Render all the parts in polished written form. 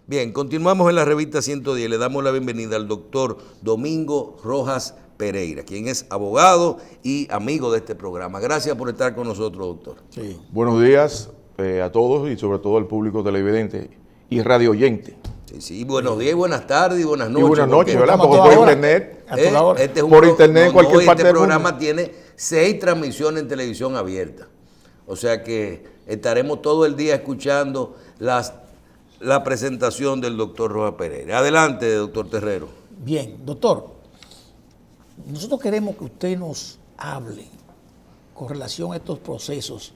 Bien, continuamos en la revista 110. Le damos la bienvenida al doctor Domingo Rojas Pereira, quien es abogado y amigo de este programa. Gracias por estar con nosotros, doctor. Sí. Buenos días a todos y sobre todo al público televidente y radio oyente. Sí, buenos días, buenas tardes y buenas noches. Y buenas noches, ¿verdad? Porque por internet, por internet en cualquier parte del mundo. Este programa tiene 6 transmisiones en televisión abierta. O sea que estaremos todo el día escuchando la presentación del doctor Rojas Pereira. Adelante, doctor Terrero. Bien, doctor, nosotros queremos que usted nos hable con relación a estos procesos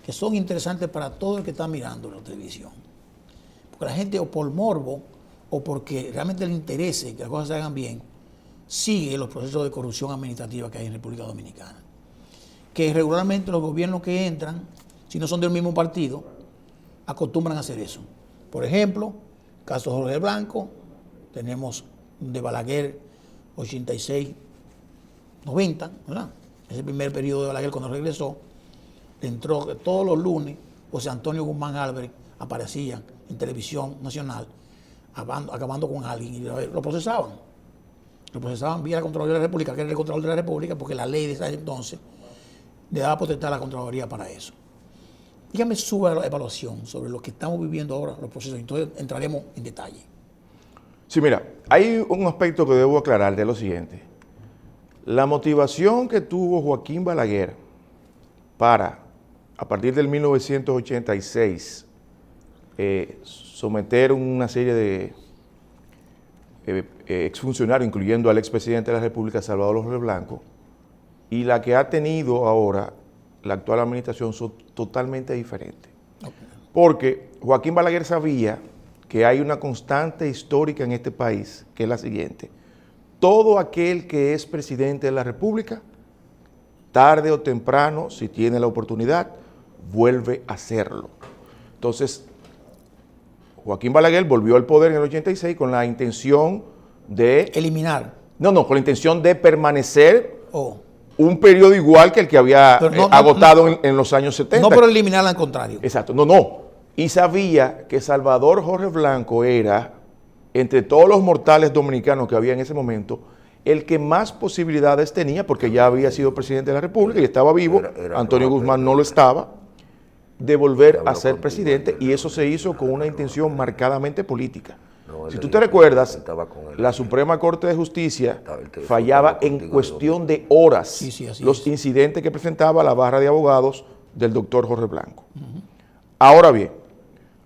que son interesantes para todo el que está mirando la televisión. Porque la gente, o por morbo, o porque realmente le interese que las cosas se hagan bien, sigue los procesos de corrupción administrativa que hay en República Dominicana. Que regularmente los gobiernos que entran, si no son del mismo partido, acostumbran a hacer eso. Por ejemplo, caso Jorge Blanco, tenemos de Balaguer 86-90, ¿verdad? Ese primer periodo de Balaguer cuando regresó, entró todos los lunes, José Antonio Guzmán Álvarez aparecía en televisión nacional, acabando con alguien y lo procesaban. Lo procesaban vía la Contraloría de la República, que era el Contralor de la República, porque la ley de ese entonces le daba potestad a la Contraloría para eso. Dígame su evaluación sobre lo que estamos viviendo ahora, los procesos, entonces entraremos en detalle. Sí, mira, hay un aspecto que debo aclarar de lo siguiente. La motivación que tuvo Joaquín Balaguer para, a partir del 1986, someter una serie de exfuncionarios, incluyendo al expresidente de la República, Salvador Jorge Blanco, y la que ha tenido ahora la actual administración son totalmente diferentes. Okay. Porque Joaquín Balaguer sabía que hay una constante histórica en este país, que es la siguiente. Todo aquel que es presidente de la República, tarde o temprano, si tiene la oportunidad, vuelve a hacerlo. Entonces, Joaquín Balaguer volvió al poder en el 86 con la intención de... eliminar. No, con la intención de permanecer... un periodo igual que el que había agotado en los años 70. No por eliminarla, al contrario. Exacto, Y sabía que Salvador Jorge Blanco era, entre todos los mortales dominicanos que había en ese momento, el que más posibilidades tenía, porque ya había sido presidente de la República y estaba vivo, Antonio Guzmán no lo estaba, de volver a ser presidente, y eso se hizo con una intención marcadamente política. Si tú te recuerdas, la Suprema Corte de Justicia fallaba en cuestión de horas los incidentes que presentaba la barra de abogados del doctor Jorge Blanco. Ahora bien,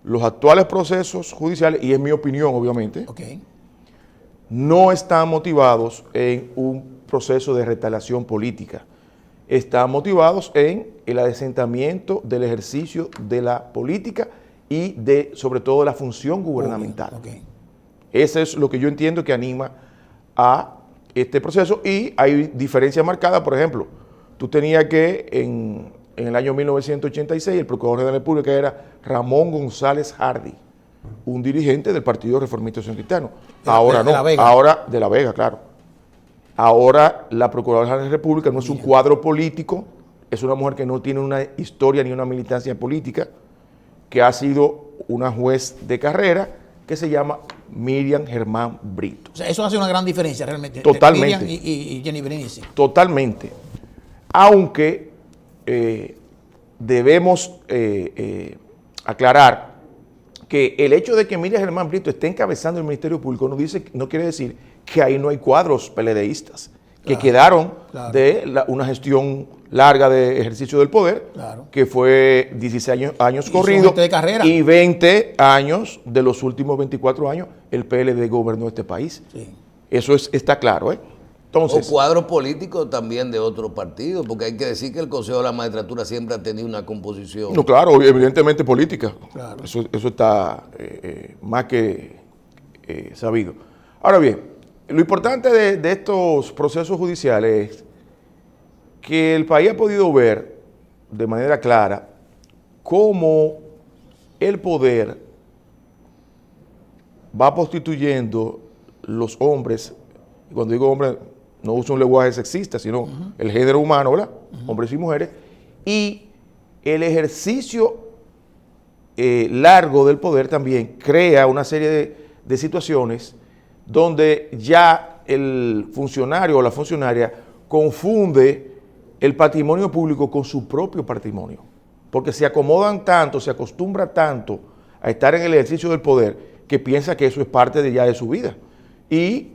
los actuales procesos judiciales, y es mi opinión obviamente, no están motivados en un proceso de retaliación política. Están motivados en el adesentamiento del ejercicio de la política y sobre todo de la función gubernamental. Eso es lo que yo entiendo que anima a este proceso, y hay diferencias marcadas. Por ejemplo, tú tenías que en el año 1986 el procurador de la República era Ramón González Hardy, un dirigente del Partido Reformista Social Cristiano. Ahora no, ahora de la Vega, claro. Ahora la Procuraduría de la República no es un cuadro político, es una mujer que no tiene una historia ni una militancia política, que ha sido una juez de carrera, que se llama Miriam Germán Brito. O sea, eso hace una gran diferencia realmente. Totalmente. Miriam y Jenny Berenice. Totalmente. Aunque debemos aclarar que el hecho de que Miriam Germán Brito esté encabezando el Ministerio Público no quiere decir que ahí no hay cuadros PLDistas que quedaron de una gestión larga de ejercicio del poder, que fue 16 años corridos y 20 años de los últimos 24 años el PLD gobernó este país. Sí. Eso está claro, ¿eh? Entonces, o cuadros políticos también de otros partidos, porque hay que decir que el Consejo de la Magistratura siempre ha tenido una composición. No, claro, evidentemente política. Claro. Eso está más que sabido. Ahora bien, lo importante de estos procesos judiciales es que el país ha podido ver de manera clara cómo el poder va constituyendo los hombres, y cuando digo hombres no uso un lenguaje sexista, sino el género humano, ¿verdad? Hombres y mujeres, y el ejercicio largo del poder también crea una serie de situaciones donde ya el funcionario o la funcionaria confunde el patrimonio público con su propio patrimonio, porque se acomodan tanto, se acostumbra tanto a estar en el ejercicio del poder que piensa que eso es parte ya de su vida. Y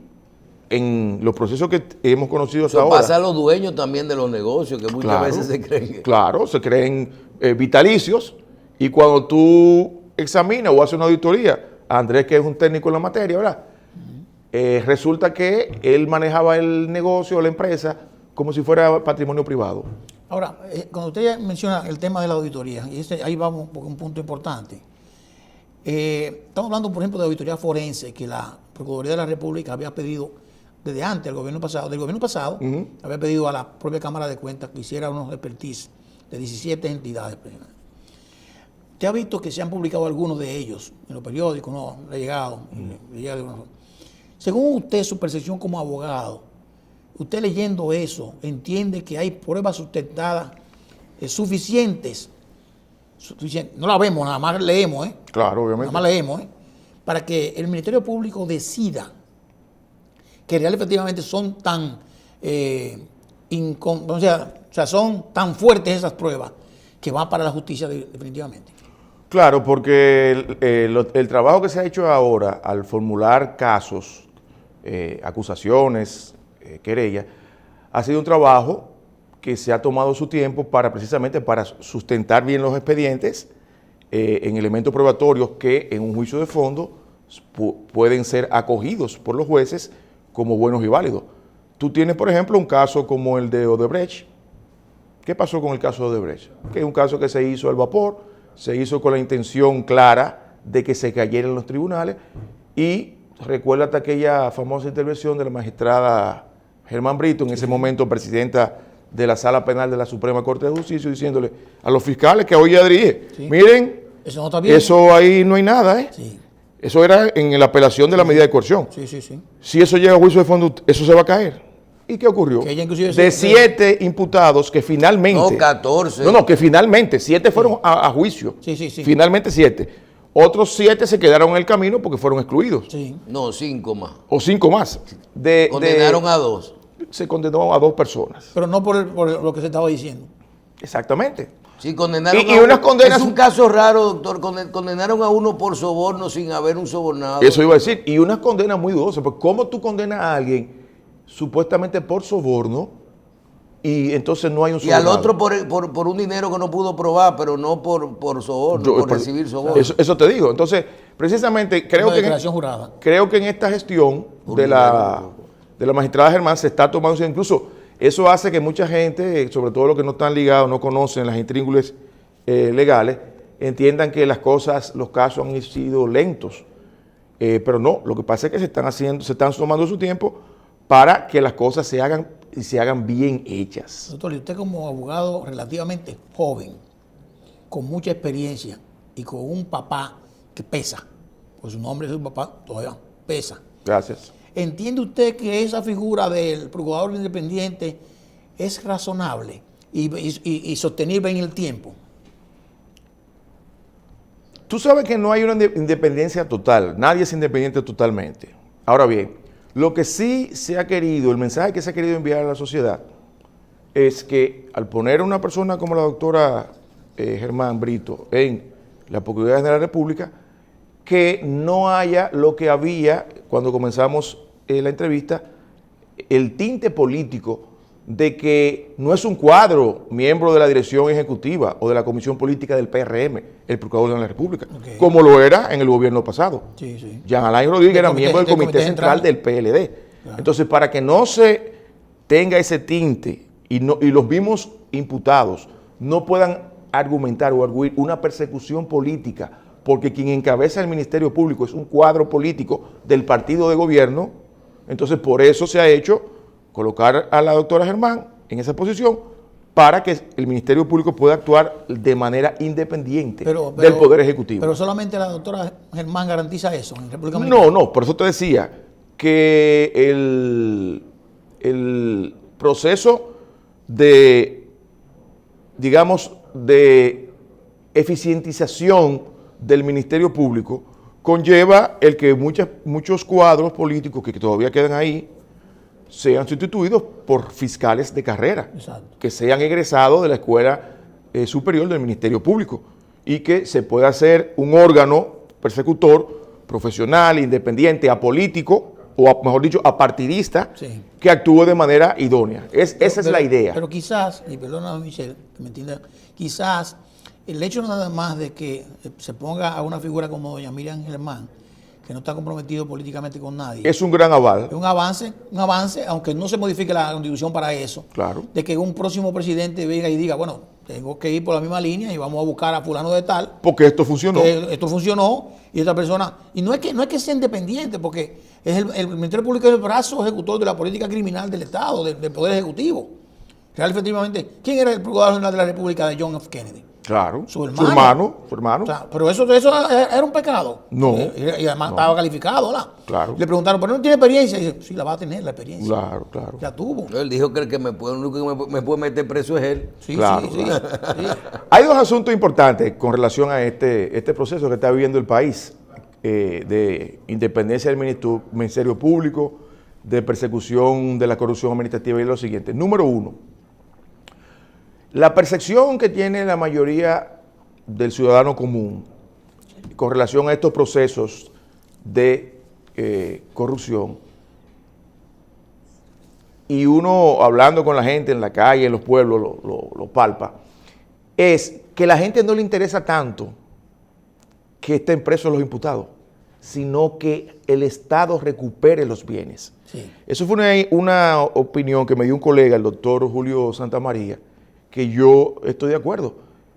en los procesos que hemos conocido hasta ahora... Pasa a los dueños también de los negocios, que muchas veces se creen... Claro, se creen vitalicios, y cuando tú examinas o haces una auditoría, a Andrés, que es un técnico en la materia, ¿verdad? Resulta que él manejaba el negocio o la empresa como si fuera patrimonio privado. Ahora, cuando usted menciona el tema de la auditoría, y ahí vamos por un punto importante. Estamos hablando, por ejemplo, de auditoría forense, que la Procuraduría de la República había pedido desde antes del gobierno pasado, había pedido a la propia Cámara de Cuentas que hiciera unos expertise de 17 entidades. Usted ha visto que se han publicado algunos de ellos en los periódicos, no le ha llegado. Según usted, su percepción como abogado, usted leyendo eso, entiende que hay pruebas sustentadas suficientes. No la vemos, nada más leemos, Claro, obviamente. Nada más leemos, para que el Ministerio Público decida que realmente efectivamente son tan son tan fuertes esas pruebas que van para la justicia definitivamente. Claro, porque el trabajo que se ha hecho ahora al formular casos, acusaciones, querellas, ha sido un trabajo que se ha tomado su tiempo precisamente para sustentar bien los expedientes en elementos probatorios que en un juicio de fondo pueden ser acogidos por los jueces como buenos y válidos. Tú tienes, por ejemplo, un caso como el de Odebrecht. ¿Qué pasó con el caso de Odebrecht? Que es un caso que se hizo al vapor, se hizo con la intención clara de que se cayera en los tribunales, y recuérdate aquella famosa intervención de la magistrada Germán Brito, en ese momento presidenta de la Sala Penal de la Suprema Corte de Justicia, diciéndole a los fiscales que hoy ya dirige, miren, eso no está bien. Eso ahí no hay nada, Sí. Eso era en la apelación de la medida de coerción. Sí. Si eso llega a juicio de fondo, eso se va a caer. ¿Y qué ocurrió? Que ella inclusive de 7 imputados que finalmente... No, 14. No, que finalmente 7 fueron a juicio. Sí. Finalmente 7. Otros 7 se quedaron en el camino porque fueron excluidos. Sí. No, 5 más. O 5 más. Condenaron a 2. Se condenó a 2 personas. Pero no por lo que se estaba diciendo. Exactamente. Sí, condenaron y unas condenas... Es un caso raro, doctor. Condenaron a uno por soborno sin haber un sobornado. Eso iba a decir. Y unas condenas muy dudosas. Porque ¿cómo tú condenas a alguien supuestamente por soborno y entonces no hay un sobornado? Y al otro por un dinero que no pudo probar, pero no por soborno, por recibir soborno. Eso te digo. Entonces, precisamente, creo que en esta gestión de la magistrada Germán se está tomando, incluso eso hace que mucha gente, sobre todo los que no están ligados, no conocen las intríngulis legales, entiendan que los casos han sido lentos. Pero no, lo que pasa es que se están tomando su tiempo para que las cosas se hagan bien hechas. Doctor, y usted como abogado relativamente joven, con mucha experiencia y con un papá que pesa, pues su nombre es su papá, todavía pesa. Gracias. ¿Entiende usted que esa figura del procurador independiente es razonable y sostenible en el tiempo? Tú sabes que no hay una independencia total, nadie es independiente totalmente. Ahora bien, lo que sí se ha querido, el mensaje que se ha querido enviar a la sociedad, es que al poner a una persona como la doctora Germán Brito en la Procuraduría de la República, que no haya lo que había cuando comenzamos la entrevista, el tinte político de que no es un cuadro miembro de la dirección ejecutiva o de la comisión política del PRM, el Procurador de la República, como lo era en el gobierno pasado. Sí. Jean Alain Rodríguez era miembro del Comité Central del PLD. Claro. Entonces, para que no se tenga ese tinte y los mismos imputados no puedan argumentar o arguir una persecución política, porque quien encabeza el Ministerio Público es un cuadro político del partido de gobierno, entonces por eso se ha hecho colocar a la doctora Germán en esa posición para que el Ministerio Público pueda actuar de manera independiente del Poder Ejecutivo. Pero solamente la doctora Germán garantiza eso en República Dominicana. No, por eso te decía que el proceso de, digamos, de eficientización del Ministerio Público conlleva el que muchos cuadros políticos que todavía quedan ahí sean sustituidos por fiscales de carrera, Exacto. que sean egresados de la Escuela Superior del Ministerio Público y que se pueda hacer un órgano persecutor profesional, independiente, apolítico, o mejor dicho, apartidista, Sí. que actúe de manera idónea. Esa es la idea. Pero quizás, y perdóname Michelle, que me entienda, quizás el hecho nada más de que se ponga a una figura como doña Miriam Germán, que no está comprometido políticamente con nadie, Es un gran aval. es un avance, aunque no se modifique la constitución para eso, Claro. de que un próximo presidente venga y diga, bueno, tengo que ir por la misma línea y vamos a buscar a fulano de tal, Porque esto funcionó. que esto funcionó y esta persona, y no es que sea independiente, porque es el Ministerio Público es el brazo ejecutor de la política criminal del Estado, del Poder Ejecutivo. Real, efectivamente, ¿quién era el Procurador General de la República de John F. Kennedy? Claro. Su hermano. Su hermano. O sea, pero eso era un pecado. No. Y además estaba calificado, ¿verdad? Claro. Le preguntaron, ¿pero no tiene experiencia? Y dice, sí, la va a tener la experiencia. Claro, claro. La tuvo. Él dijo que el único que me puede meter preso es él. Sí, Claro, sí, claro. sí. Hay dos asuntos importantes con relación a este proceso que está viviendo el país de independencia del Ministerio Público, de persecución de la corrupción administrativa y lo siguiente. Número uno, la percepción que tiene la mayoría del ciudadano común con relación a estos procesos de corrupción, y uno hablando con la gente en la calle, en los pueblos, lo palpa, es que a la gente no le interesa tanto que estén presos los imputados, sino que el Estado recupere los bienes. Sí. Eso fue una opinión que me dio un colega, el doctor Julio Santamaría, que yo estoy de acuerdo.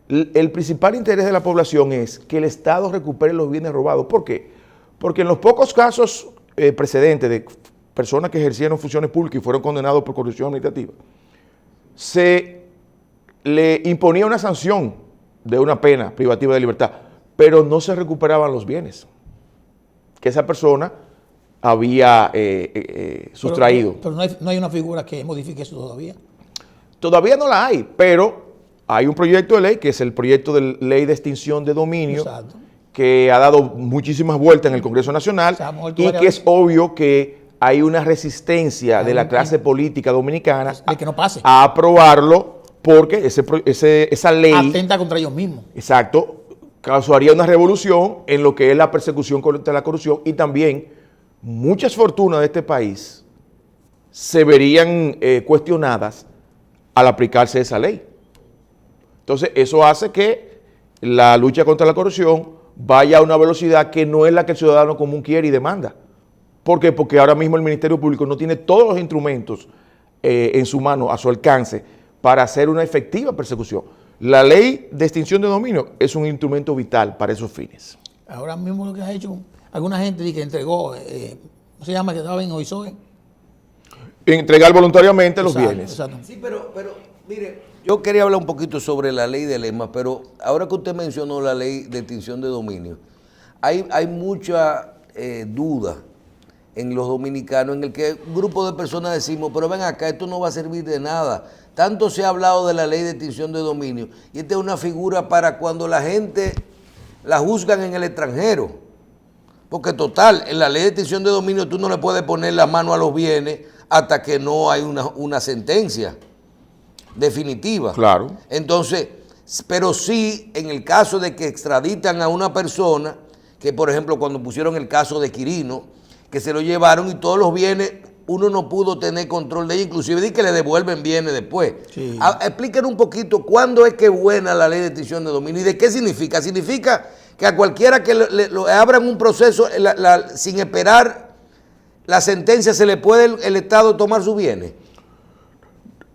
El principal interés de la población es que el Estado recupere los bienes robados. ¿Por qué? Porque en los pocos casos precedentes de personas que ejercieron funciones públicas y fueron condenados por corrupción administrativa, se le imponía una sanción de una pena privativa de libertad, pero no se recuperaban los bienes que esa persona había sustraído. Pero no hay una figura que modifique eso todavía. Todavía no la hay, pero hay un proyecto de ley, que es el proyecto de ley de extinción de dominio, Exacto. que ha dado muchísimas vueltas en el Congreso Nacional Se ha muerto y varias que es veces. obvio que hay una resistencia de la clase política dominicana De que no pase. a aprobarlo porque esa ley, Atenta contra ellos mismos. exacto, causaría una revolución en lo que es la persecución contra la corrupción, y también muchas fortunas de este país se verían cuestionadas al aplicarse esa ley. Entonces, eso hace que la lucha contra la corrupción vaya a una velocidad que no es la que el ciudadano común quiere y demanda. ¿Por qué? Porque ahora mismo el Ministerio Público no tiene todos los instrumentos en su mano, a su alcance, para hacer una efectiva persecución. La ley de extinción de dominio es un instrumento vital para esos fines. Ahora mismo lo que ha hecho alguna gente que entregó, ¿cómo se llama? Que estaba en OISOE. Entregar voluntariamente los Exacto, bienes. exacto. Sí, pero mire, yo quería hablar un poquito sobre la ley de lemas, pero ahora que usted mencionó la ley de extinción de dominio, hay mucha duda en los dominicanos, en el que un grupo de personas decimos, pero ven acá, esto no va a servir de nada. Tanto se ha hablado de la ley de extinción de dominio, y esta es una figura para cuando la gente la juzgan en el extranjero. Porque total, en la ley de extinción de dominio tú no le puedes poner la mano a los bienes hasta que no hay una sentencia definitiva. Claro. Entonces, pero sí, en el caso de que extraditan a una persona, que por ejemplo cuando pusieron el caso de Quirino, que se lo llevaron y todos los bienes, uno no pudo tener control de ellos, inclusive di que le devuelven bienes después. Sí. Explíquenos un poquito cuándo es que es buena la ley de extinción de dominio y de qué significa. ¿Significa que a cualquiera que le abran un proceso sin esperar la sentencia se le puede el Estado tomar sus bienes?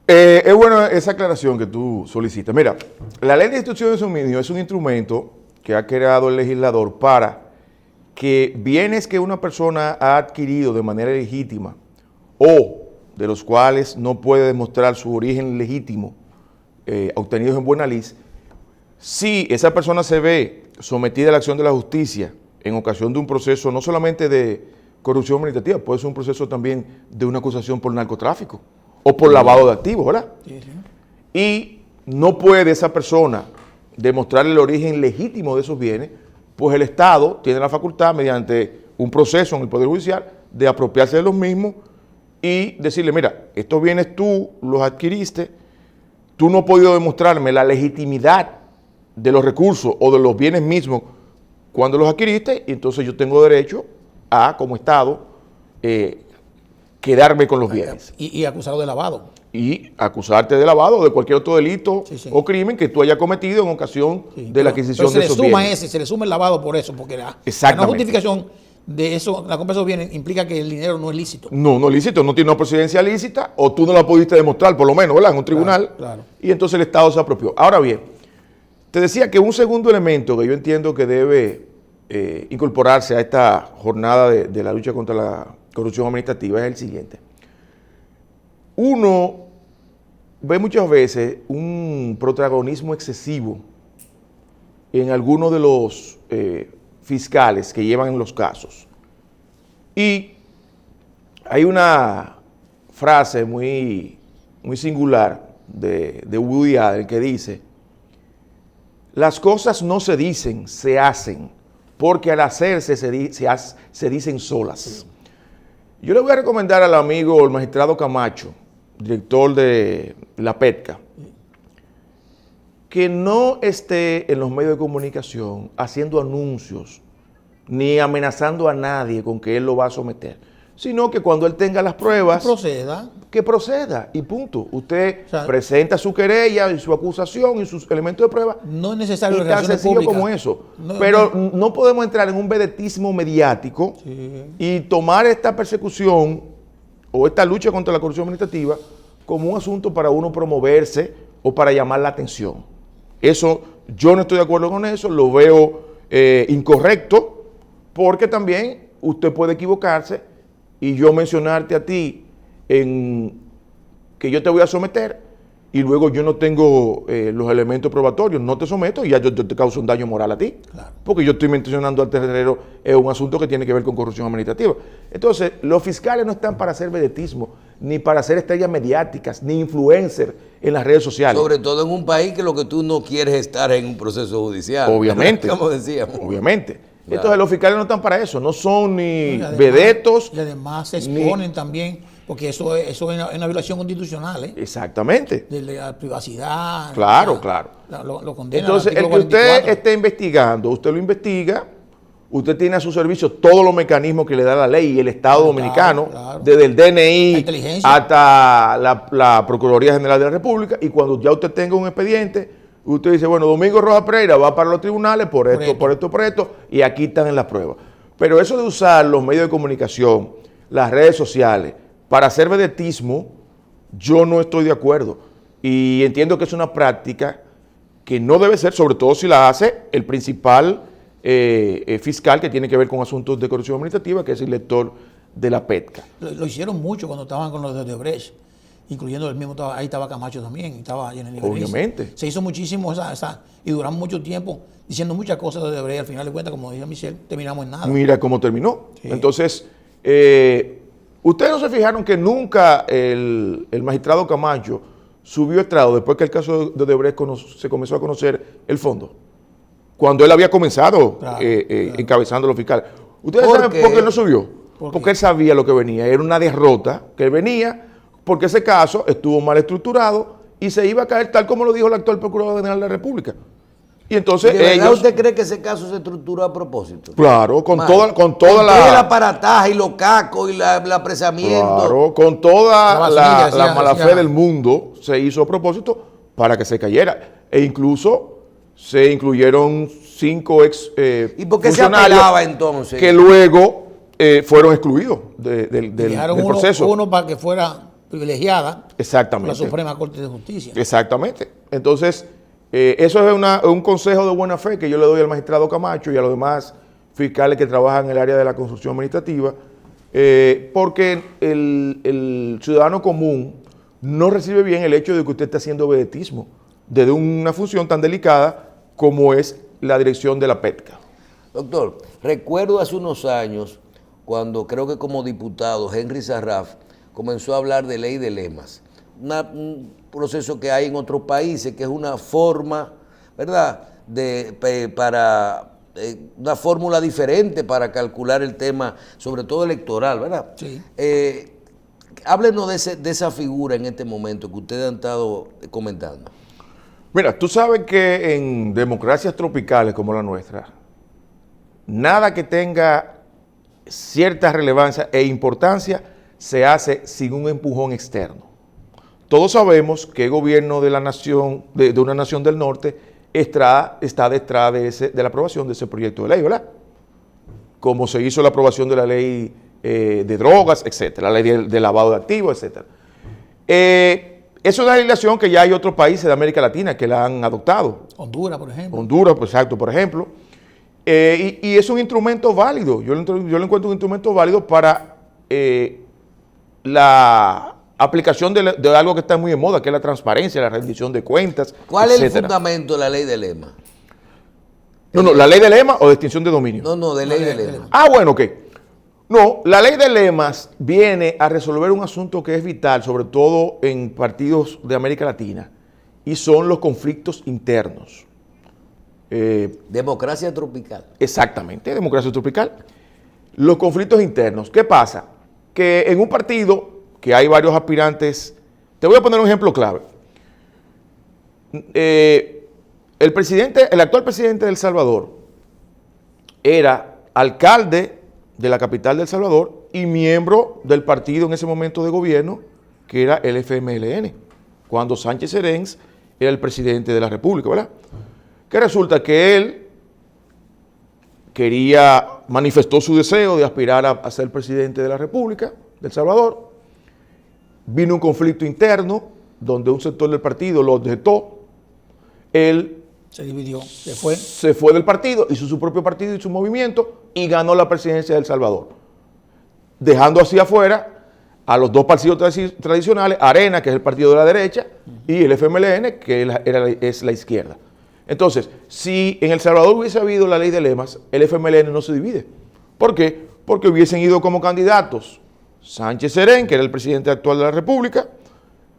Es buena esa aclaración que tú solicitas. Mira, la ley de extinción de dominio es un instrumento que ha creado el legislador para que bienes que una persona ha adquirido de manera legítima o de los cuales no puede demostrar su origen legítimo, obtenidos en buena lid, si esa persona se ve sometida a la acción de la justicia en ocasión de un proceso no solamente de corrupción administrativa, puede ser un proceso también de una acusación por narcotráfico o por lavado de activos, ¿verdad? Sí, sí. Y no puede esa persona demostrar el origen legítimo de esos bienes, pues el Estado tiene la facultad, mediante un proceso en el Poder Judicial, de apropiarse de los mismos y decirle, mira, estos bienes tú los adquiriste, tú no has podido demostrarme la legitimidad de los recursos o de los bienes mismos cuando los adquiriste, y entonces yo tengo derecho a, como Estado, quedarme con los bienes. Y acusado de lavado. Y acusarte de lavado o de cualquier otro delito o crimen que tú hayas cometido en ocasión de la adquisición de esos bienes. Se le suma el lavado por eso, porque la no justificación de eso, la compra de esos bienes implica que el dinero no es lícito. No es lícito, no tiene una procedencia lícita, o tú no la pudiste demostrar, por lo menos, ¿verdad? En un tribunal. Claro. Y entonces el Estado se apropió. Ahora bien, te decía que un segundo elemento que yo entiendo que debe incorporarse a esta jornada de la lucha contra la corrupción administrativa es el siguiente. Uno ve muchas veces un protagonismo excesivo en algunos de los fiscales que llevan los casos. Y hay una frase muy singular de Woody Allen que dice: las cosas no se dicen, se hacen, porque al hacerse se dicen solas. Yo le voy a recomendar al amigo, el magistrado Camacho, director de la PETCA, que no esté en los medios de comunicación haciendo anuncios ni amenazando a nadie con que él lo va a someter, sino que cuando él tenga las pruebas, que proceda y punto. Usted presenta su querella y su acusación y sus elementos de prueba. No es necesario tan sencillo como eso. Pero no podemos entrar en un vedetismo mediático y tomar esta persecución o esta lucha contra la corrupción administrativa como un asunto para uno promoverse o para llamar la atención. Eso, yo no estoy de acuerdo con eso, lo veo incorrecto, porque también usted puede equivocarse y yo mencionarte a ti en que yo te voy a someter y luego yo no tengo los elementos probatorios, no te someto y ya yo te causo un daño moral a ti. Claro. Porque yo estoy mencionando al tercero en un asunto que tiene que ver con corrupción administrativa. Entonces, los fiscales no están para hacer vedetismo, ni para ser estrellas mediáticas, ni influencers en las redes sociales. Sobre todo en un país que lo que tú no quieres es estar en un proceso judicial. Obviamente. Como decíamos. Obviamente. Claro. Entonces, los fiscales no están para eso, no son ni vedetos. Y además se exponen también, porque eso es una violación constitucional. Exactamente. De la privacidad. Claro, claro. Lo condena. Entonces, el que usted esté investigando, usted lo investiga, usted tiene a su servicio todos los mecanismos que le da la ley y el Estado dominicano, desde el DNI hasta la Procuraduría General de la República, y cuando ya usted tenga un expediente, usted dice, bueno, Domingo Rojas Pereira va para los tribunales por esto, y aquí están en las pruebas. Pero eso de usar los medios de comunicación, las redes sociales, para hacer vedetismo, yo no estoy de acuerdo. Y entiendo que es una práctica que no debe ser, sobre todo si la hace el principal fiscal que tiene que ver con asuntos de corrupción administrativa, que es el director de la PETCA. Lo hicieron mucho cuando estaban con los de Odebrecht, incluyendo el mismo, ahí estaba Camacho también, estaba Jenny Berenice. Obviamente. Se hizo muchísimo y duramos mucho tiempo diciendo muchas cosas de Odebrecht. Al final de cuentas, como decía Michelle, terminamos en nada. Mira cómo terminó. Sí. Entonces, ustedes no se fijaron que nunca el magistrado Camacho subió estrado después que el caso de Odebrecht se comenzó a conocer el fondo, cuando él había comenzado encabezando los fiscales. ¿Ustedes saben por qué no subió? Porque él sabía lo que venía. Era una derrota que venía porque ese caso estuvo mal estructurado y se iba a caer tal como lo dijo el actual Procurador General de la República. Y entonces ¿de verdad usted cree que ese caso se estructuró a propósito? Claro, con toda el aparataje y los cacos y el apresamiento. Claro, con toda la mala fe del mundo se hizo a propósito para que se cayera. E incluso se incluyeron 5 ex ¿Y por qué se apelaba entonces? Que luego fueron excluidos del proceso. Uno para que fuera privilegiada. Exactamente. Por la Suprema Corte de Justicia. Exactamente. Entonces, eso es un consejo de buena fe que yo le doy al magistrado Camacho y a los demás fiscales que trabajan en el área de la construcción administrativa, porque el ciudadano común no recibe bien el hecho de que usted esté haciendo vedetismo desde una función tan delicada como es la dirección de la PETCA. Doctor, recuerdo hace unos años, cuando creo que como diputado Henry Sarraf comenzó a hablar de ley de lemas, un proceso que hay en otros países, que es una forma, ¿verdad?, para una fórmula diferente para calcular el tema, sobre todo electoral, ¿verdad? Sí. Háblenos de esa figura en este momento que ustedes han estado comentando. Mira, tú sabes que en democracias tropicales como la nuestra, nada que tenga cierta relevancia e importancia se hace sin un empujón externo. Todos sabemos que el gobierno de la nación, de una nación del norte, está detrás de la aprobación de ese proyecto de ley, ¿verdad? Como se hizo la aprobación de la ley de drogas, etcétera, la ley de lavado de activos, etcétera. Es una legislación que ya hay otros países de América Latina que la han adoptado. Honduras, por ejemplo. Honduras, pues, exacto, por ejemplo. Y es un instrumento válido. Yo lo encuentro un instrumento válido para la aplicación de algo que está muy de moda, que es la transparencia, la rendición de cuentas. ¿Cuál etcétera. es el fundamento de la ley de lema? No, ¿la ley de lema o de extinción de dominio? No, de ley de lema. Bueno, ok. No, la ley de lemas viene a resolver un asunto que es vital, sobre todo en partidos de América Latina, y son los conflictos internos. Democracia tropical. Exactamente, democracia tropical. Los conflictos internos. ¿Qué pasa? Que en un partido que hay varios aspirantes, te voy a poner un ejemplo clave. El actual presidente de El Salvador era alcalde de la capital de El Salvador y miembro del partido en ese momento de gobierno, que era el FMLN, cuando Sánchez Serens era el presidente de la República, ¿verdad? Que resulta que él manifestó su deseo de aspirar a ser presidente de la República de El Salvador. Vino un conflicto interno donde un sector del partido lo objetó. Él se dividió, se fue del partido, hizo su propio partido y su movimiento y ganó la presidencia de El Salvador, dejando así afuera a los dos partidos tradicionales, Arena, que es el partido de la derecha, y el FMLN, que es la izquierda. Entonces, si en El Salvador hubiese habido la ley de lemas, el FMLN no se divide. ¿Por qué? Porque hubiesen ido como candidatos Sánchez Serén, que era el presidente actual de la República,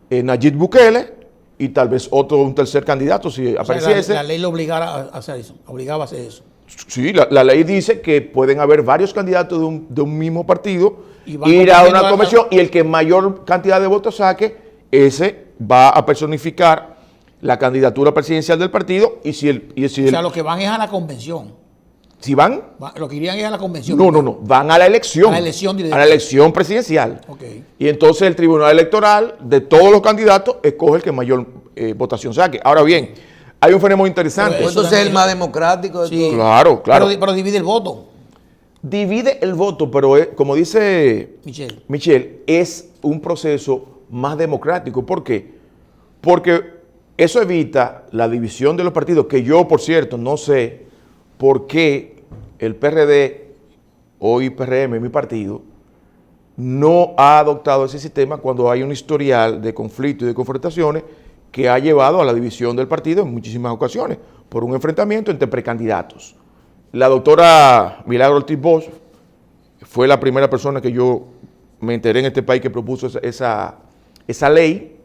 Nayib Bukele, y tal vez un tercer candidato si apareciese. La ley lo obligaba a hacer eso, obligaba a hacer eso. Sí, la ley dice que pueden haber varios candidatos de un mismo partido, y ir a una convención y el que mayor cantidad de votos saque, ese va a personificar la candidatura presidencial del partido. O sea, lo que van es a la convención. ¿Si van? Lo que irían es a la convención. No, van a la elección. A la elección directa. A la elección presidencial. Okay. Y entonces el Tribunal Electoral, de todos los candidatos, escoge el que mayor votación saque. Ahora bien, hay un fenómeno interesante. Pero entonces es el más democrático de todos. Claro. Pero divide el voto. Divide el voto, pero como dice Michelle, es un proceso más democrático. ¿Por qué? Porque eso evita la división de los partidos, que yo, por cierto, no sé por qué el PRD, hoy PRM, mi partido, no ha adoptado ese sistema cuando hay un historial de conflictos y de confrontaciones que ha llevado a la división del partido en muchísimas ocasiones, por un enfrentamiento entre precandidatos. La doctora Milagro Ortiz Bosch fue la primera persona que yo me enteré en este país que propuso esa ley,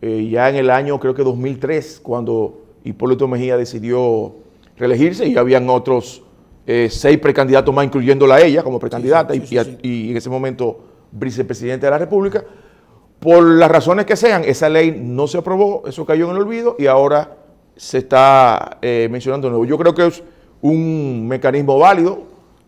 ya en el año, creo que 2003, cuando Hipólito Mejía decidió reelegirse, y habían otros 6 precandidatos más, incluyéndola a ella como precandidata, y en ese momento vicepresidente de la República. Por las razones que sean, esa ley no se aprobó, eso cayó en el olvido y ahora se está mencionando de nuevo. Yo creo que es un mecanismo válido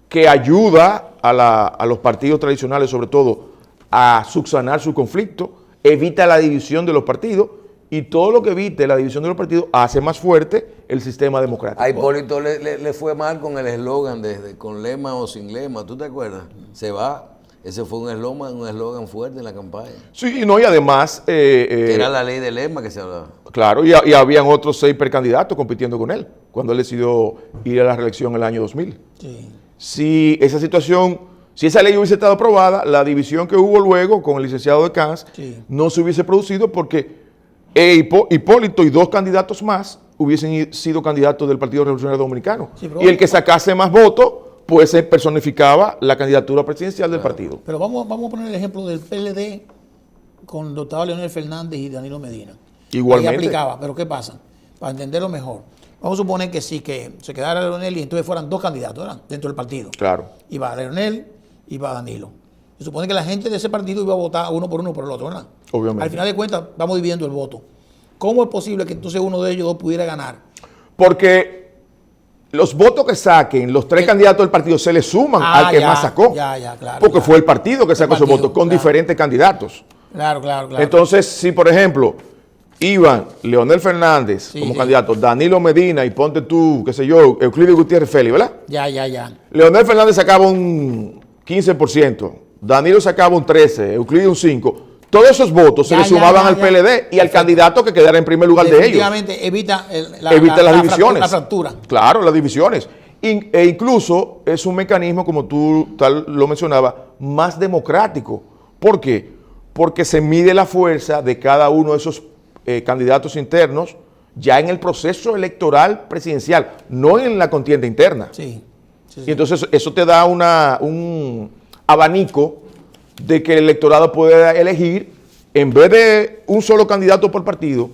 que ayuda a los partidos tradicionales, sobre todo, a subsanar su conflicto, evita la división de los partidos, y todo lo que evite la división de los partidos hace más fuerte el sistema democrático. A Hipólito le fue mal con el eslogan de con lema o sin lema, ¿tú te acuerdas? Se va. Ese fue un eslogan fuerte en la campaña. Sí, y además... que era la ley de lema que se hablaba. Claro, y habían otros 6 precandidatos compitiendo con él, cuando él decidió ir a la reelección en el año 2000. Sí. Si esa ley hubiese estado aprobada, la división que hubo luego con el licenciado de Cans no se hubiese producido, porque Hipólito y 2 candidatos más hubiesen sido candidatos del Partido Revolucionario Dominicano. Sí, y el que sacase más votos, pues se personificaba la candidatura presidencial del partido. Pero vamos a poner el ejemplo del PLD con el doctor Leonel Fernández y Danilo Medina. Igualmente. Ahí aplicaba, pero ¿qué pasa? Para entenderlo mejor. Vamos a suponer que sí, que se quedara Leonel y entonces fueran dos candidatos, ¿verdad? Dentro del partido. Claro. Iba Leonel, iba Danilo. Se supone que la gente de ese partido iba a votar uno por el otro, ¿verdad? Obviamente. Al final de cuentas, vamos dividiendo el voto. ¿Cómo es posible que entonces uno de ellos dos pudiera ganar? Porque los votos que saquen los tres candidatos del partido se le suman al que más sacó. Claro. Porque claro. fue el partido que sacó esos votos con diferentes candidatos. Claro. Entonces, si por ejemplo iban Leonel Fernández como candidato, Danilo Medina y ponte tú, qué sé yo, Euclides Gutiérrez Félix, ¿verdad? Ya. Leonel Fernández sacaba un 15%, Danilo sacaba un 13%, Euclides un 5%. Todos esos votos se le sumaban al PLD y al candidato que quedara en primer lugar de ellos. Definitivamente evita las divisiones. La fractura. Claro, las divisiones. E incluso es un mecanismo, como tú tal lo mencionabas, más democrático. ¿Por qué? Porque se mide la fuerza de cada uno de esos candidatos internos ya en el proceso electoral presidencial, no en la contienda interna. Sí. Y entonces eso te da un abanico de que el electorado puede elegir, en vez de un solo candidato por partido,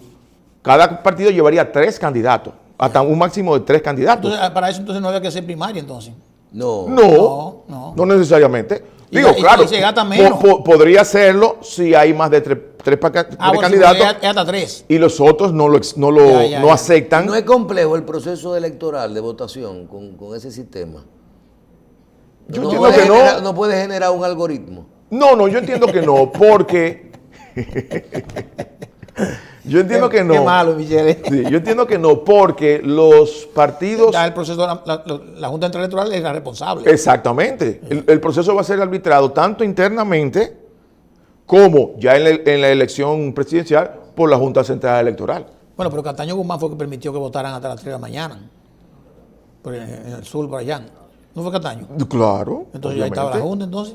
cada partido llevaría 3 candidatos, hasta un máximo de 3 candidatos. Entonces, para eso entonces no había que hacer primaria entonces. No necesariamente. Digo, claro, y se gasta menos. Podría hacerlo si hay más de 3 candidatos Es hasta 3. y los otros no aceptan. ¿No es complejo el proceso electoral de votación con ese sistema? Yo entiendo que no. ¿No puede generar un algoritmo? No, yo entiendo que no, porque... yo entiendo que no. Qué malo, Michelle. Sí, yo entiendo que no, porque los partidos... Ya el proceso, la Junta Central Electoral es la responsable. Exactamente. El proceso va a ser arbitrado tanto internamente como ya en la elección presidencial por la Junta Central Electoral. Bueno, pero Castaño Guzmán fue el que permitió que votaran hasta las 3 de la mañana. En el sur, por allá. ¿No fue Castaño? Claro. Entonces ya estaba la Junta, entonces.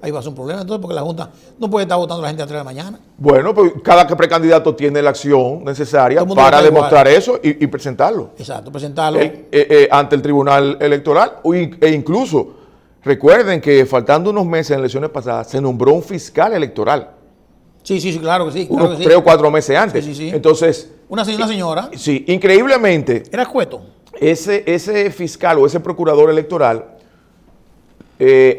Ahí va a ser un problema, entonces, porque la Junta no puede estar votando a la gente a las 3 de la mañana. Bueno, pues cada precandidato tiene la acción necesaria para demostrar eso y presentarlo. Exacto, presentarlo. Ante el Tribunal Electoral. E incluso, recuerden que faltando unos meses en elecciones pasadas, se nombró un fiscal electoral. Sí, claro que sí. Unos 3 o 4 meses antes. Sí. Entonces... Una señora. Sí, increíblemente... Era Cueto. Ese fiscal o ese procurador electoral,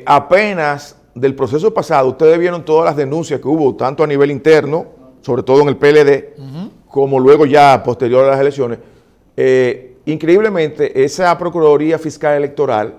apenas del proceso pasado, ustedes vieron todas las denuncias que hubo, tanto a nivel interno, sobre todo en el PLD, como luego ya posterior a las elecciones. Increíblemente, esa Procuraduría Fiscal Electoral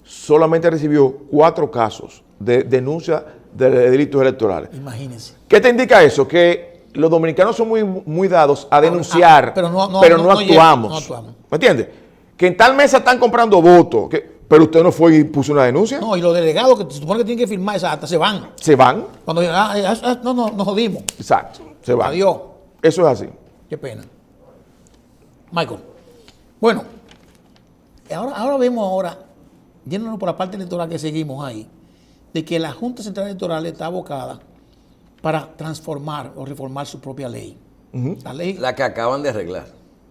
solamente recibió 4 casos de denuncia de delitos electorales. Imagínense. ¿Qué te indica eso? Que los dominicanos son muy dados a denunciar, pero no actuamos. No actuamos. ¿Me entiendes? Que en tal mesa están comprando votos, pero usted no fue y puso una denuncia. No, y los delegados que se supone que tienen que firmar esa acta se van. Se van. Cuando nos jodimos. Exacto, se van. Adiós. Eso es así. Qué pena. Michael. Bueno, ahora vemos yéndonos por la parte electoral que seguimos ahí, de que la Junta Central Electoral está abocada para transformar o reformar su propia ley. La que acaban de arreglar.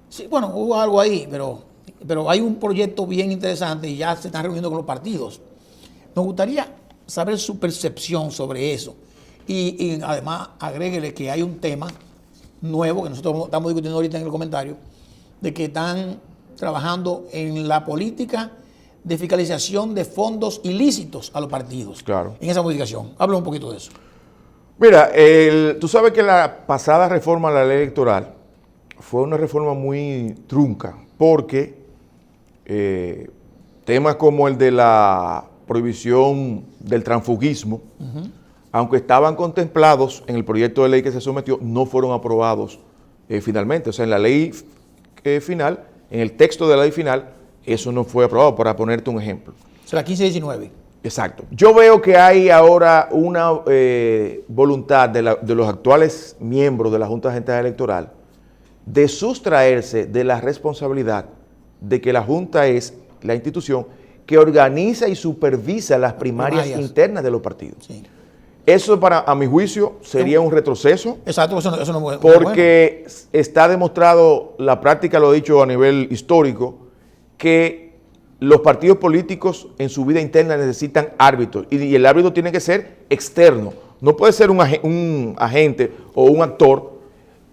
Sí, bueno, hubo algo ahí, pero hay un proyecto bien interesante y ya se están reuniendo con los partidos. Nos gustaría saber su percepción sobre eso. Y además, agréguele que hay un tema nuevo que nosotros estamos discutiendo ahorita en el comentario, de que están trabajando en la política de fiscalización de fondos ilícitos a los partidos. Claro. En esa modificación. Habla un poquito de eso. Mira, tú sabes que la pasada reforma a la ley electoral fue una reforma muy trunca, porque temas como el de la prohibición del transfugismo, aunque estaban contemplados en el proyecto de ley que se sometió, no fueron aprobados finalmente. O sea, en la ley final, en el texto de la ley final, eso no fue aprobado, para ponerte un ejemplo. O sea, la 1519. Exacto. Yo veo que hay ahora una voluntad de los actuales miembros de la Junta Central Electoral de sustraerse de la responsabilidad de que la Junta es la institución que organiza y supervisa las primarias internas de los partidos. Sí. Eso, a mi juicio, sería un retroceso. Exacto, eso no es porque está demostrado, la práctica lo ha dicho a nivel histórico, que los partidos políticos en su vida interna necesitan árbitros y el árbitro tiene que ser externo. No puede ser un agente o un actor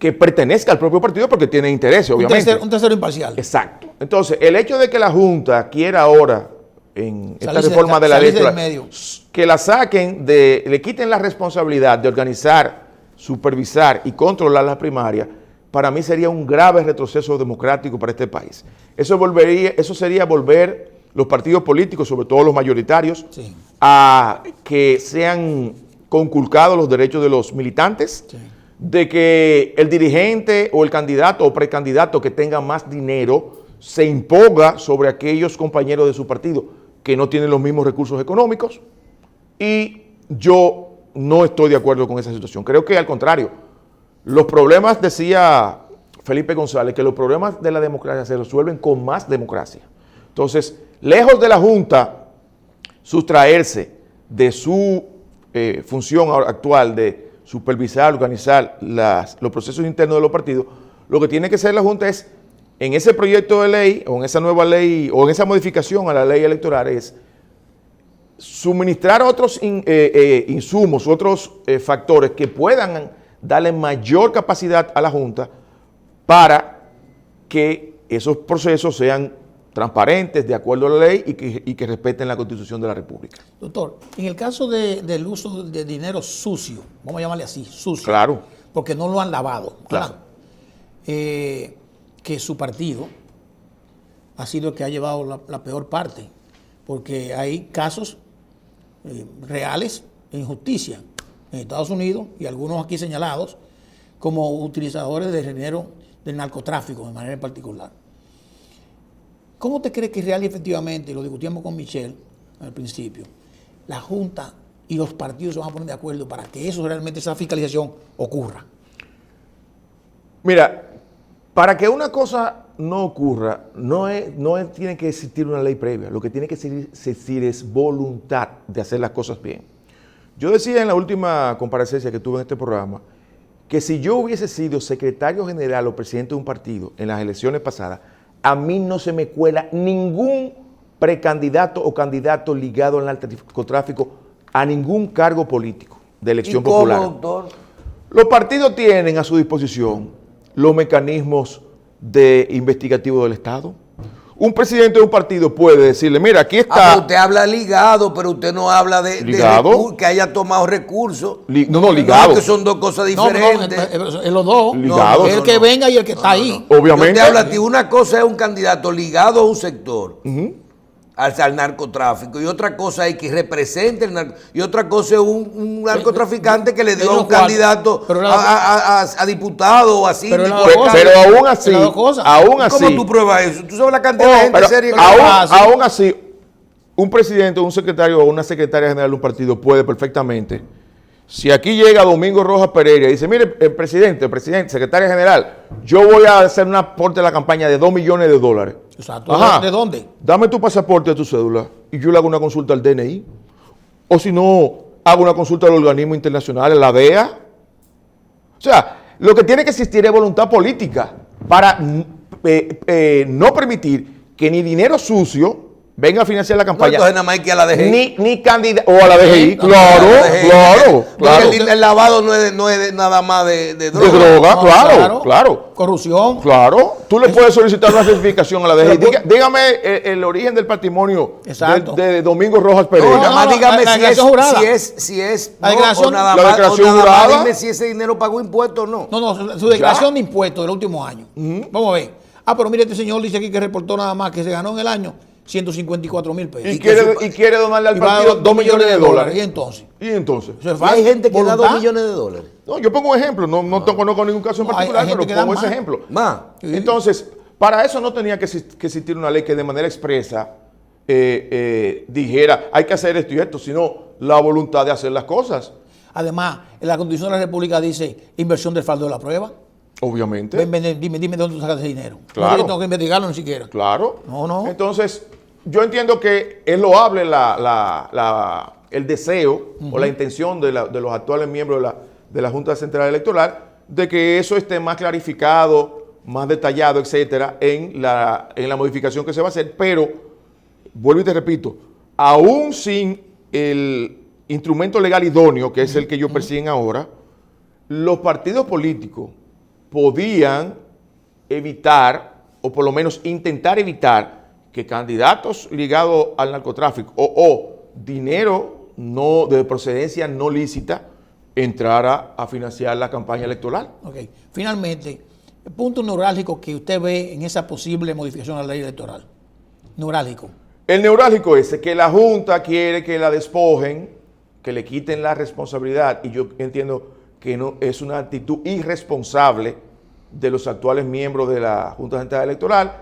que pertenezca al propio partido porque tiene interés, obviamente. Un tercero imparcial. Exacto. Entonces, el hecho de que la Junta quiera ahora, en esta reforma de la ley electoral, que la saquen le quiten la responsabilidad de organizar, supervisar y controlar las primarias, para mí sería un grave retroceso democrático para este país. Eso sería volver los partidos políticos, sobre todo los mayoritarios, sí, a que sean conculcados los derechos de los militantes, sí, de que el dirigente o el candidato o precandidato que tenga más dinero se imponga sobre aquellos compañeros de su partido que no tienen los mismos recursos económicos, y yo no estoy de acuerdo con esa situación. Creo que al contrario, los problemas, decía Felipe González, que los problemas de la democracia se resuelven con más democracia. Entonces, lejos de la Junta sustraerse de su función actual de supervisar, organizar los procesos internos de los partidos, lo que tiene que hacer la Junta es, en ese proyecto de ley, o en esa nueva ley, o en esa modificación a la ley electoral, es suministrar otros insumos, otros factores que puedan darle mayor capacidad a la Junta para que esos procesos sean transparentes, de acuerdo a la ley y que respeten la Constitución de la República. Doctor, en el caso del uso de dinero sucio, vamos a llamarle así, sucio. Claro. Porque no lo han lavado. Claro. Que su partido ha sido el que ha llevado la peor parte, porque hay casos reales de injusticia en Estados Unidos y algunos aquí señalados como utilizadores de dinero del narcotráfico de manera particular. ¿Cómo te crees que real y efectivamente, y lo discutíamos con Michelle al principio, la Junta y los partidos se van a poner de acuerdo para que eso realmente, esa fiscalización ocurra? Mira, para que una cosa no ocurra, tiene que existir una ley previa. Lo que tiene que existir es voluntad de hacer las cosas bien. Yo decía en la última comparecencia que tuve en este programa que si yo hubiese sido secretario general o presidente de un partido en las elecciones pasadas, a mí no se me cuela ningún precandidato o candidato ligado al narcotráfico a ningún cargo político de elección popular. ¿Cómo, doctor? Los partidos tienen a su disposición los mecanismos investigativos del Estado. Un presidente de un partido puede decirle, mira, aquí está... pero usted habla ligado, pero usted no habla de que haya tomado recursos. Ligado. No, que son dos cosas diferentes. Es los dos. Ligados. El que venga y el que está ahí. Obviamente. Usted habla de una cosa es un candidato ligado a un sector, al narcotráfico, y otra cosa es que represente el narcotráfico, y otra cosa es un narcotraficante que le dio a un candidato a diputado o a síndico. Pero aún así, ¿cómo tú pruebas eso? ¿Tú sabes la cantidad de gente seria que aún así, un presidente, un secretario o una secretaria general de un partido puede perfectamente, si aquí llega Domingo Rojas Pereira y dice, mire, presidente, secretaria general, yo voy a hacer un aporte a la campaña de $2 millones. Exacto. Ajá. ¿De dónde? Dame tu pasaporte, tu cédula, y yo le hago una consulta al DNI. O si no, hago una consulta al organismo internacional, a la DEA. O sea, lo que tiene que existir es voluntad política para no permitir que ni dinero sucio venga a financiar la campaña. Entonces nada más hay que a la DGI. Ni candidato, o a la DGI, claro. El lavado no es nada más de droga. De droga, claro. Corrupción. Claro. Tú le puedes solicitar una certificación a la DGI. Dígame el origen del patrimonio de Domingo Rojas Pereira. Nada más dígame si es la declaración, nada más dime si ese dinero pagó impuestos o no. No, su declaración de impuestos del último año. Vamos a ver. Pero mire, este señor dice aquí que reportó nada más que se ganó en el año 154,000 pesos. Y quiere donarle al partido $2 millones. ¿Y entonces? Hay gente que da $2 millones. No, yo pongo un ejemplo, no conozco ningún caso en particular, pero pongo ese ejemplo. Entonces, para eso no tenía que existir una ley que de manera expresa dijera, hay que hacer esto y esto, sino la voluntad de hacer las cosas. Además, en la Constitución de la República dice inversión del saldo de la prueba. Obviamente. Dime de dónde tú sacas ese dinero. Claro. No tengo que investigarlo ni siquiera. Claro. No. Entonces, yo entiendo que es loable el deseo o la intención de los actuales miembros de la Junta Central Electoral de que eso esté más clarificado, más detallado, etcétera, en la modificación que se va a hacer, pero, vuelvo y te repito, aún sin el instrumento legal idóneo, que es el que ellos persiguen ahora, los partidos políticos podían evitar, o por lo menos intentar evitar, que candidatos ligados al narcotráfico o dinero no de procedencia no lícita entrara a financiar la campaña electoral. Ok. Finalmente, el punto neurálgico que usted ve en esa posible modificación a la ley electoral. Neurálgico. El neurálgico es que la Junta quiere que la despojen, que le quiten la responsabilidad, y yo entiendo que no es una actitud irresponsable de los actuales miembros de la Junta Central Electoral,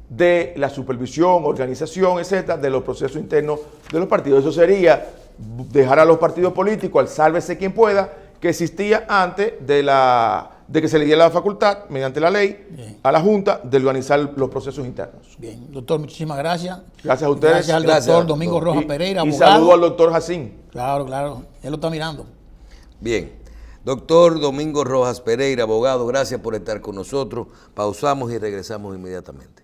de la supervisión, organización, etcétera, de los procesos internos de los partidos. Eso sería dejar a los partidos políticos al sálvese quien pueda, que existía antes de que se le diera la facultad, mediante la ley, Bien, a la Junta de organizar los procesos internos. bien. Doctor, muchísimas gracias. Gracias a ustedes. Gracias al Gracias, doctor doctor. Domingo Rojas Y Pereira, y abogado. saludo al doctor Jacín. Claro, claro. Él lo está mirando. Bien. Doctor Domingo Rojas Pereira, abogado, gracias por estar con nosotros. Pausamos y regresamos inmediatamente.